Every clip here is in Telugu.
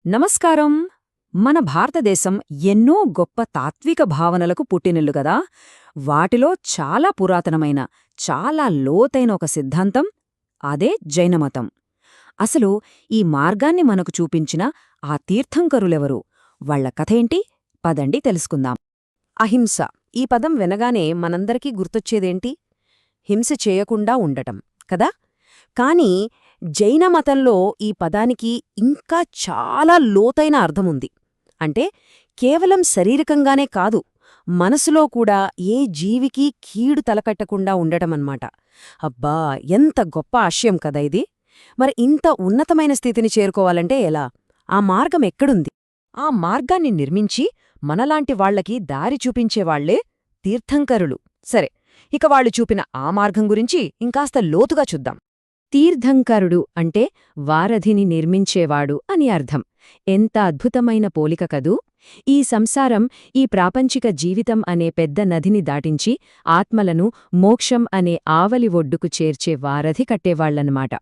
నమస్కారం. మన భారతదేశం ఎన్నో గొప్ప తాత్విక భావనలకు పుట్టినిల్లు గదా. వాటిలో చాలా పురాతనమైన, చాలా లోతైన ఒక సిద్ధాంతం అదే జైనమతం. అసలు ఈ మార్గాన్ని మనకు చూపించిన ఆ తీర్థంకరులెవరు, వాళ్ల కథేంటి? పదండి తెలుసుకుందాం. అహింస ఈ పదం వినగానే మనందరికీ గుర్తొచ్చేదేంటి? హింస చేయకుండా ఉండటం కదా. కాని జైనమతంలో ఈ పదానికి ఇంకా చాలా లోతైన అర్థముంది. అంటే కేవలం శారీరకంగానే కాదు, మనసులో కూడా ఏ జీవికి కీడు తలకట్టకుండా ఉండటమన్నమాట. అబ్బా, ఎంత గొప్ప ఆశయం కదా ఇది! మరి ఇంత ఉన్నతమైన స్థితిని చేరుకోవాలంటే ఎలా? ఆ మార్గం ఎక్కడుంది? ఆ మార్గాన్ని నిర్మించి మనలాంటి వాళ్లకి దారి చూపించేవాళ్లే తీర్థంకరులు. సరే, ఇక వాళ్ళు చూపిన ఆ మార్గం గురించి ఇంకాస్త లోతుగా చూద్దాం. తీర్థంకరుడు అంటే వారధిని నిర్మించేవాడు అని అర్థం. ఎంత అద్భుతమైన పోలిక కదూ! ఈ సంసారం, ఈ ప్రాపంచిక జీవితం అనే పెద్ద నదిని దాటించి ఆత్మలను మోక్షం అనే ఆవలి ఒడ్డుకు చేర్చే వారధి కట్టేవాళ్లన్నమాట.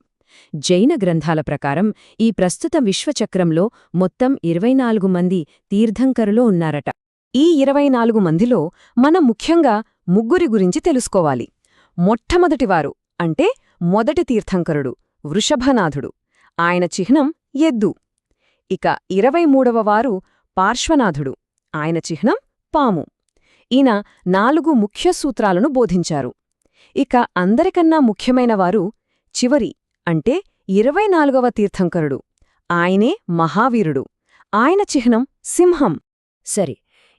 జైన గ్రంథాల ప్రకారం ఈ ప్రస్తుత విశ్వచక్రంలో మొత్తం 24 మంది తీర్థంకరులు ఉన్నారట. ఈ 24 మందిలో మనం ముఖ్యంగా ముగ్గురి గురించి తెలుసుకోవాలి. మొట్టమొదటివారు అంటే మొదటి తీర్థంకరుడు వృషభనాథుడు. ఆయన చిహ్నం ఎద్దు. ఇక 23వ వారు పార్శ్వనాథుడు. ఆయన చిహ్నం పాము. ఈయన 4 ముఖ్య సూత్రాలను బోధించారు. ఇక అందరికన్నా ముఖ్యమైనవారు చివరి అంటే 24వ తీర్థంకరుడు. ఆయనే మహావీరుడు. ఆయన చిహ్నం సింహం. సరే,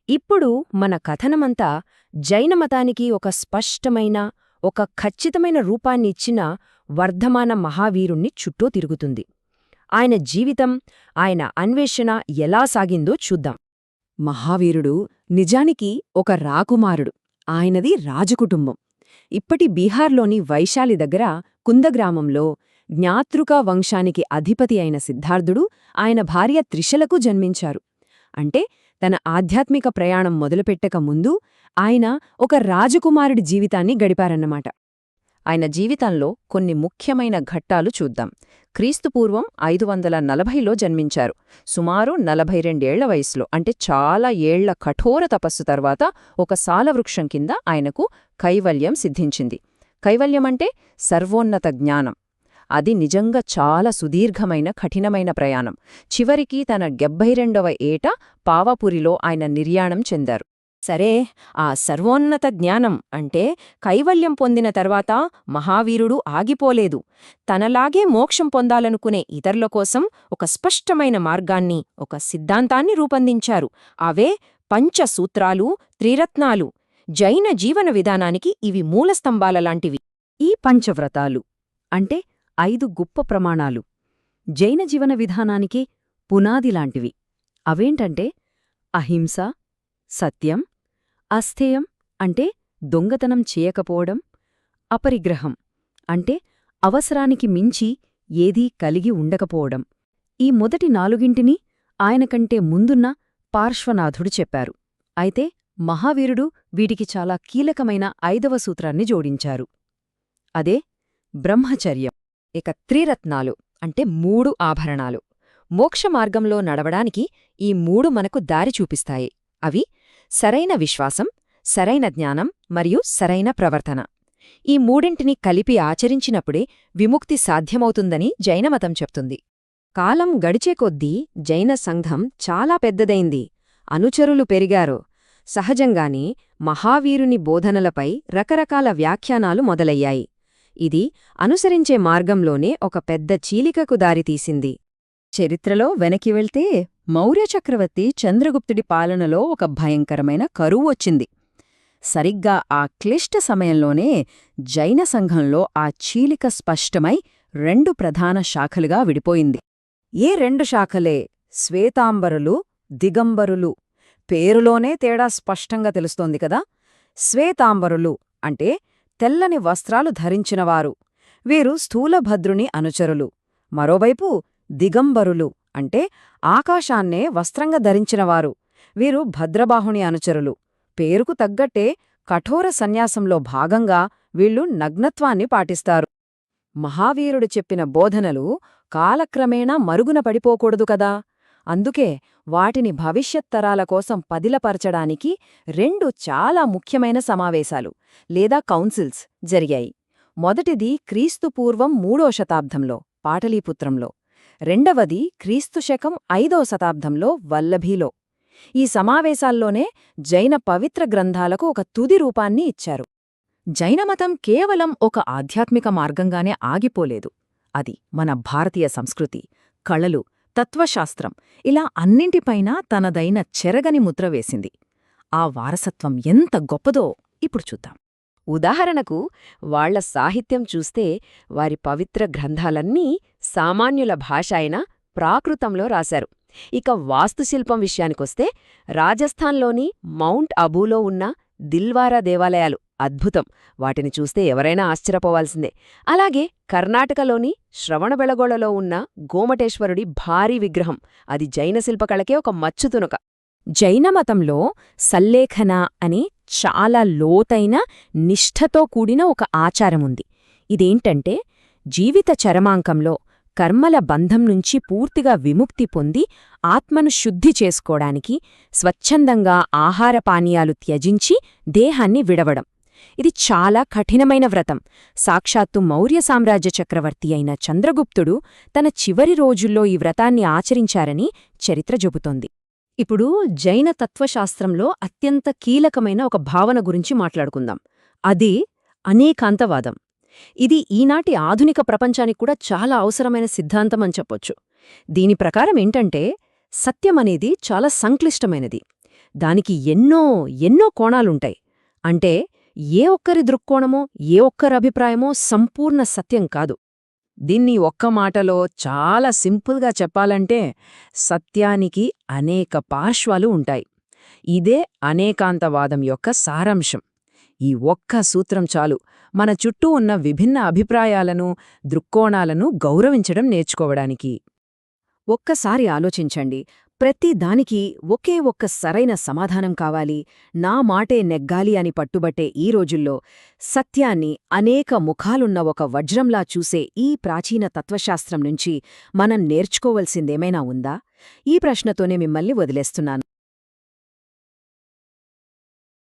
ఇప్పుడు మన కథనమంతా జైనమతానికి ఒక స్పష్టమైన, ఒక ఖచ్చితమైన రూపాన్ని ఇచ్చిన వర్ధమాన మహావీరుణ్ణి చుట్టూ తిరుగుతుంది. ఆయన జీవితం, ఆయన అన్వేషణ ఎలా సాగిందో చూద్దాం. మహావీరుడు నిజానికి ఒక రాకుమారుడు. ఆయనది రాజకుటుంబం. ఇప్పటి బీహార్లోని వైశాలి దగ్గర కుందగ్రామంలో జ్ఞాతృక వంశానికి అధిపతి అయిన సిద్ధార్థుడు ఆయన భార్య త్రిశలకు జన్మించారు. అంటే తన ఆధ్యాత్మిక ప్రయాణం మొదలుపెట్టక ముందు ఆయన ఒక రాజకుమారుడి జీవితాన్ని గడిపారన్నమాట. ఆయన జీవితంలో కొన్ని ముఖ్యమైన ఘట్టాలు చూద్దాం. క్రీస్తుపూర్వం 540లో జన్మించారు. సుమారు 42 ఏళ్ల వయసులో, అంటే చాలా ఏళ్ల కఠోర తపస్సు తర్వాత ఒక సాలవృక్షం కింద ఆయనకు కైవల్యం సిద్ధించింది. కైవల్యమంటే సర్వోన్నత జ్ఞానం. అది నిజంగా చాలా సుదీర్ఘమైన, కఠినమైన ప్రయాణం. చివరికి తన 72వ ఏట పావాపురిలో ఆయన నిర్యాణం చెందారు. సరే, ఆ సర్వోన్నత జ్ఞానం అంటే కైవల్యం పొందిన తర్వాత మహావీరుడు ఆగిపోలేదు. తనలాగే మోక్షం పొందాలనుకునే ఇతరుల కోసం ఒక స్పష్టమైన మార్గాన్ని, ఒక సిద్ధాంతాన్ని రూపొందించారు. అవే పంచసూత్రాలు, త్రిరత్నాలు. జైన జీవన విధానానికి ఇవి మూలస్తంభాలలాంటివి. ఈ పంచవ్రతాలు అంటే 5 గొప్ప ప్రమాణాలు జైన జీవన విధానానికి పునాదిలాంటివి. అవేంటంటే అహింస, సత్యం, అస్థేయం అంటే దొంగతనం చేయకపోవడం, అపరిగ్రహం అంటే అవసరానికి మించి ఏదీ కలిగి ఉండకపోవడం. ఈ మొదటి 4ంటిని ఆయనకంటే ముందున్న పార్శ్వనాథుడు చెప్పారు. అయితే మహావీరుడు వీటికి చాలా కీలకమైన 5వ సూత్రాన్ని జోడించారు. అదే బ్రహ్మచర్యం. ఇక త్రిరత్నాలు అంటే 3 ఆభరణాలు. మోక్షమార్గంలో నడవడానికి ఈ 3 మనకు దారి చూపిస్తాయి. అవి సరైన విశ్వాసం, సరైన జ్ఞానం మరియు సరైన ప్రవర్తన. ఈ 3ంటిని కలిపి ఆచరించినప్పుడే విముక్తి సాధ్యమవుతుందని జైనమతం చెప్తుంది. కాలం గడిచే కొద్దీ జైన సంఘం చాలా పెద్దదైంది. అనుచరులు పెరిగారు. సహజంగానే మహావీరుని బోధనలపై రకరకాల వ్యాఖ్యానాలు మొదలయ్యాయి. ఇది అనుసరించే మార్గంలోనే ఒక పెద్ద చీలికకు దారితీసింది. చరిత్రలో వెనక్కి వెళ్తే మౌర్య చక్రవర్తి చంద్రగుప్తుడి పాలనలో ఒక భయంకరమైన కరువు వచ్చింది. సరిగ్గా ఆ క్లిష్ట సమయంలోనే జైన సంఘంలో ఆ చీలిక స్పష్టమై 2 ప్రధాన శాఖలుగా విడిపోయింది. ఏ 2 శాఖలే? శ్వేతాంబరులు, దిగంబరులు. పేరులోనే తేడా స్పష్టంగా తెలుస్తోంది కదా. శ్వేతాంబరులు అంటే తెల్లని వస్త్రాలు ధరించినవారు. వీరు స్థూలభద్రుని అనుచరులు. మరోవైపు దిగంబరులు అంటే ఆకాశాన్నే వస్త్రంగా ధరించినవారు. వీరు భద్రబాహుని అనుచరులు. పేరుకు తగ్గట్టే కఠోర సన్యాసంలో భాగంగా వీళ్లు నగ్నత్వాన్ని పాటిస్తారు. మహావీరుడు చెప్పిన బోధనలు కాలక్రమేణా మరుగున పడిపోకూడదు కదా. అందుకే వాటిని భవిష్యత్ తరాల కోసం పదిలపరచడానికి 2 చాలా ముఖ్యమైన సమావేశాలు లేదా కౌన్సిల్స్ జరిగాయి. మొదటిది క్రీస్తుపూర్వం 3వ శతాబ్దంలో పాటలీపుత్రంలో, రెండవది క్రీస్తుశకం 5వ శతాబ్దంలో వల్లభిలో. ఈ సమావేశాల్లోనే జైన పవిత్ర గ్రంథాలకు ఒక తుది రూపాన్ని ఇచ్చారు. జైనమతం కేవలం ఒక ఆధ్యాత్మిక మార్గంగానే ఆగిపోలేదు. అది మన భారతీయ సంస్కృతి, కళలు, తత్వశాస్త్రం ఇలా అన్నింటిపైనా తనదైన చెరగని ముద్ర వేసింది. ఆ వారసత్వం ఎంత గొప్పదో ఇప్పుడు చూద్దాం. ఉదాహరణకు వాళ్ల సాహిత్యం చూస్తే వారి పవిత్ర గ్రంథాలన్నీ సామాన్యుల భాష అయిన ప్రాకృతంలో రాశారు. ఇక వాస్తుశిల్పం విషయానికొస్తే రాజస్థాన్లోని మౌంట్ అబూలో ఉన్న దిల్వారా దేవాలయాలు అద్భుతం. వాటిని చూస్తే ఎవరైనా ఆశ్చర్యపోవాల్సిందే. అలాగే కర్ణాటకలోని శ్రవణబెళగొళలో ఉన్న గోమటేశ్వరుడి భారీ విగ్రహం, అది జైన శిల్పకళకే ఒక మచ్చుతునక. జైనమతంలో సల్లేఖన అని చాలా లోతైన నిష్ఠతో కూడిన ఒక ఆచారముంది. ఇదేంటంటే జీవిత చరమాంకంలో కర్మల బంధం నుంచి పూర్తిగా విముక్తి పొంది ఆత్మను శుద్ధి చేసుకోడానికి స్వచ్ఛందంగా ఆహారపానీయాలు త్యజించి దేహాన్ని విడవడం. ఇది చాలా కఠినమైన వ్రతం. సాక్షాత్తు మౌర్య సామ్రాజ్య చక్రవర్తి అయిన చంద్రగుప్తుడు తన చివరి రోజుల్లో ఈ వ్రతాన్ని ఆచరించారని చరిత్ర చెబుతోంది. ఇప్పుడు జైన తత్వశాస్త్రంలో అత్యంత కీలకమైన ఒక భావన గురించి మాట్లాడుకుందాం. అది అనేకాంతవాదం. ఇది ఈనాటి ఆధునిక ప్రపంచానికి కూడా చాలా అవసరమైన సిద్ధాంతం అని చెప్పొచ్చు. దీని ప్రకారం ఏంటంటే సత్యమనేది చాలా సంక్లిష్టమైనది. దానికి ఎన్నో కోణాలుంటాయి. అంటే ఏ ఒక్కరి దృక్కోణమో ఏ ఒక్కరి అభిప్రాయమో సంపూర్ణ సత్యం కాదు. దీన్ని ఒక్క మాటలో చాలా సింపుల్గా చెప్పాలంటే సత్యానికి అనేక పార్శ్వాలు ఉంటాయి. ఇదే అనేకాంతవాదం యొక్క సారాంశం. ఈ ఒక్క సూత్రం చాలు మన చుట్టూ ఉన్న విభిన్న అభిప్రాయాలను, దృక్కోణాలను గౌరవించడం నేర్చుకోవడానికి. ఒక్కసారి ఆలోచించండి. ప్రతి దానికి ఒకే ఒక్క సరైన సమాధానం కావాలి, నా మాటే నెగ్గాలి అని పట్టుబట్టే ఈ రోజుల్లో సత్యాన్ని అనేక ముఖాలున్న ఒక వజ్రంలా చూసే ఈ ప్రాచీన తత్వశాస్త్రం నుంచి మనం నేర్చుకోవలసిందేమైనా ఉందా? ఈ ప్రశ్నతోనే మిమ్మల్ని వదిలేస్తున్నాను.